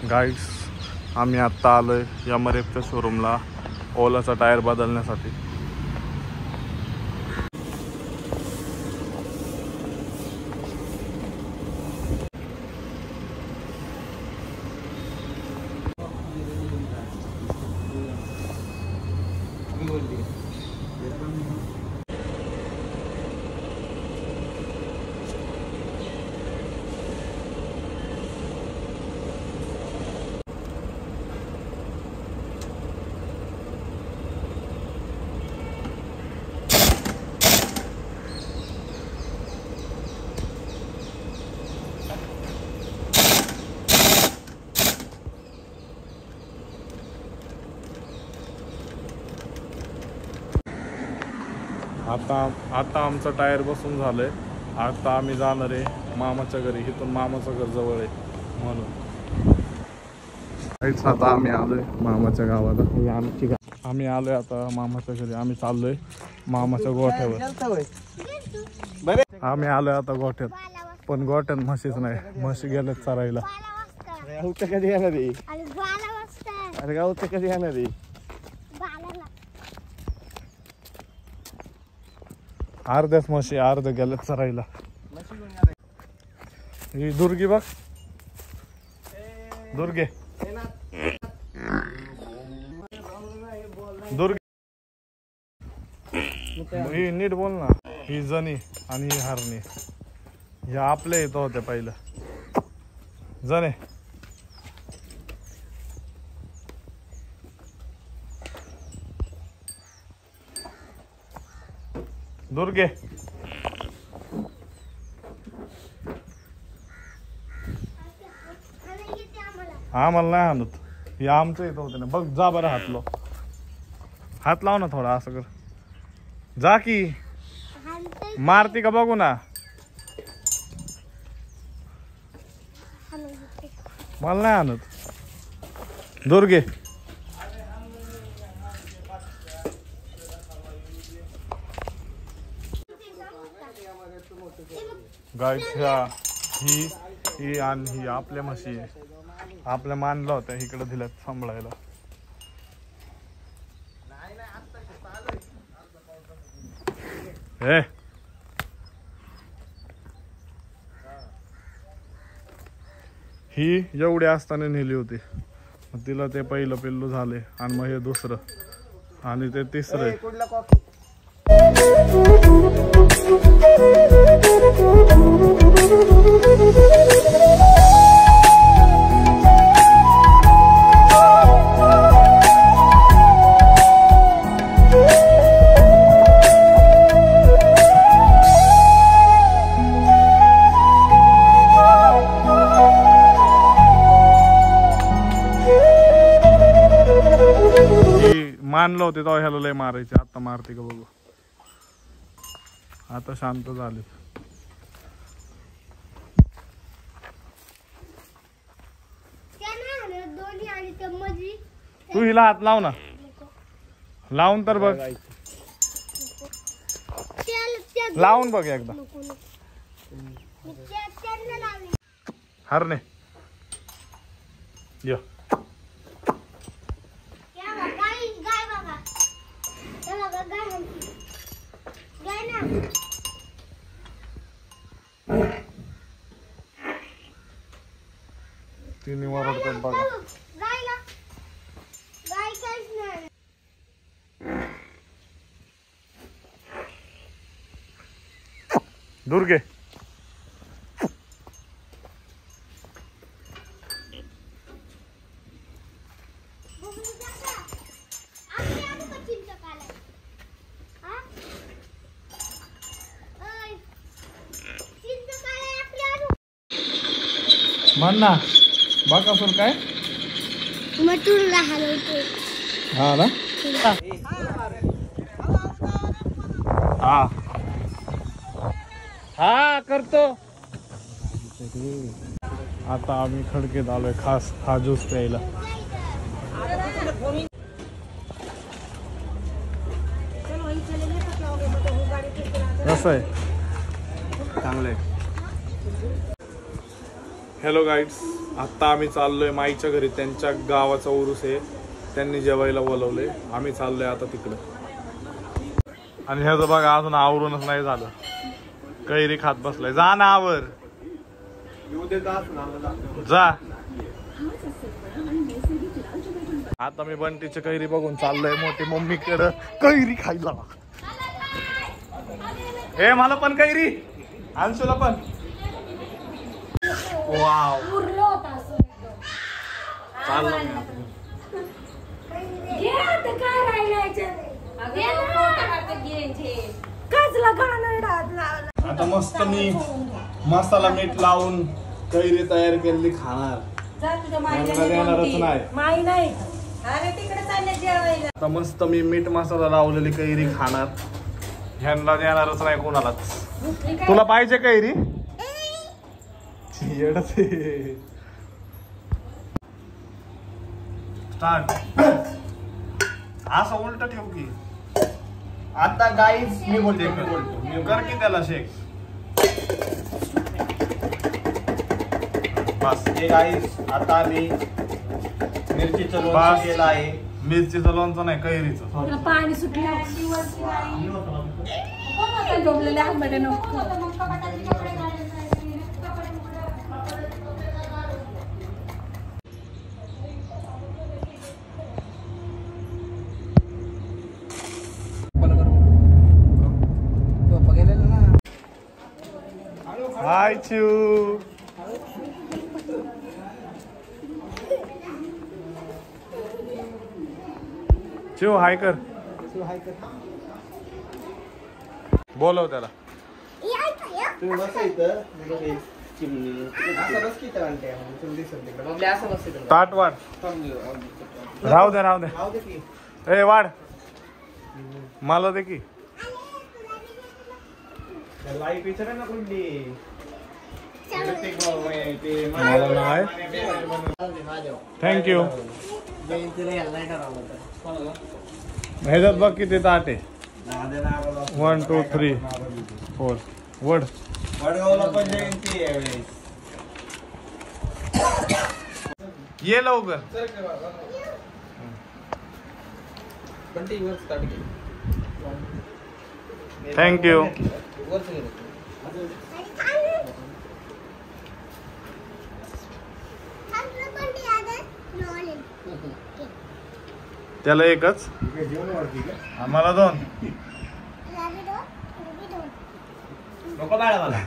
Guides, आम्ही आत्ता आलोय MRFच्या शोरूमला ओलाचा टायर बदलण्यासाठी. आता आमचं टायर बसून झालंय. आता आम्ही जाणार आहे मामाच्या घरी. इथून मामाचं घर जवळ आहे म्हणून. आता आम्ही आलोय मामाच्या गावाला. आम्ही आलोय आता मामाच्या घरी. आम्ही चाललोय मामाच्या गोठ्यावर. आम्ही आलोय आता गोठ्यात, पण गोठ्यात म्हशीच नाही. म्हशी गेल्यात चरायला. कधी येणार आहे? अरे गावचं कधी येणार आहे? अर्ध्याच म्हशी, अर्ध गेल्यात चरायला. ही दुर्गी बघ, दुर्गे दुर्गे ही नीट बोल ना. ही जनी आणि ही हरणी ह्या आपल्या इथं होत्या पहिलं. जने दुर्गे आम्हाला नाही आणत. हे आमचं इथं होते ना. बघ जा बरं, हात लाव ना थोडा. असं कर, जा की मारती का बघू ना. मला नाही आणत. दुर्गे गाईस, ही आणि ही आपल्या म्हशी आपल्या मानला होत्या, इकडे दिल्यात सांभाळायला. हे ही एवढी असताना नेली होती. मग तिला ते पहिलं पिल्लू झाले आणि मग हे दुसरं आणि ते तिसरं. मानलं होते तेव्हा ह्याला लय मारायचे. आता मारते का बघू. आता शांत झाले. तू हिला हात लाव ना. लावून तर बघ, लावून बघ एकदा. हरणे य तिने वरडतात बघा. दुर्गे म्हण ना. बाकासूर काय मटूरला हलवतो. हा ना. हा हा करतो. आता आम्ही खडकेत आलोय खास हा ज्यूस प्यायला. कसं आहे? चांगलं आहे. हॅलो गाईड्स, आत्ता आम्ही चाललोय माईच्या घरी. त्यांच्या गावाचा उरूस आहे, त्यांनी जेवायला बोलवले. आम्ही चाललोय आता तिकडं. आणि ह्याचं बघा अजून आवरूनच नाही झालं, कैरी खात बसलाय. जा ना आवर, जा. आता मी बंटीची कैरी बघून चाललोय मोठी मम्मीकडं कैरी खायला. हे मला पण कैरी, अंशूला पण. वाव, चाललो मी आता. मस्त मी मसाला मीठ लावून कैरी तयार केलेली खाणार. देणारच नाही. आता मस्त मी मीठ मसाला लावलेली कैरी खाणार. ह्यांना देणारच नाही कोणालाच. तुला पाहिजे कैरी? स्टार्ट. असं उलट ठेव की. आता गाईज मी बोलते, कर की त्याला शेक. बस हे गाईज आता आम्ही मिरचीचं लोणचं केलं आहे. मिरचीचं लोणचं नाही, कैरीचं. पाणी सुटलं. हाय चिऊ. चिऊ हाय कर. बोलव त्याला. तुम्ही बसा इथं. चिमणी असं बस की इथं आणते. चिमणी दिसते असं बस इथं. ताट वाढ. राहू दे, राहू दे. राहू दे की. ए वाढ, मला दे की. लाईट विचारा ना कुठली. मला नाही. थँक्यू. ह्याच्यात बघ किती ताट आहे. 1 2 3 4. वड. वडगावला पण जयंती आहे यावेळेस. ये लवकर. थँक्यू. त्याला एकच, आम्हाला 2. नको बाळा मला.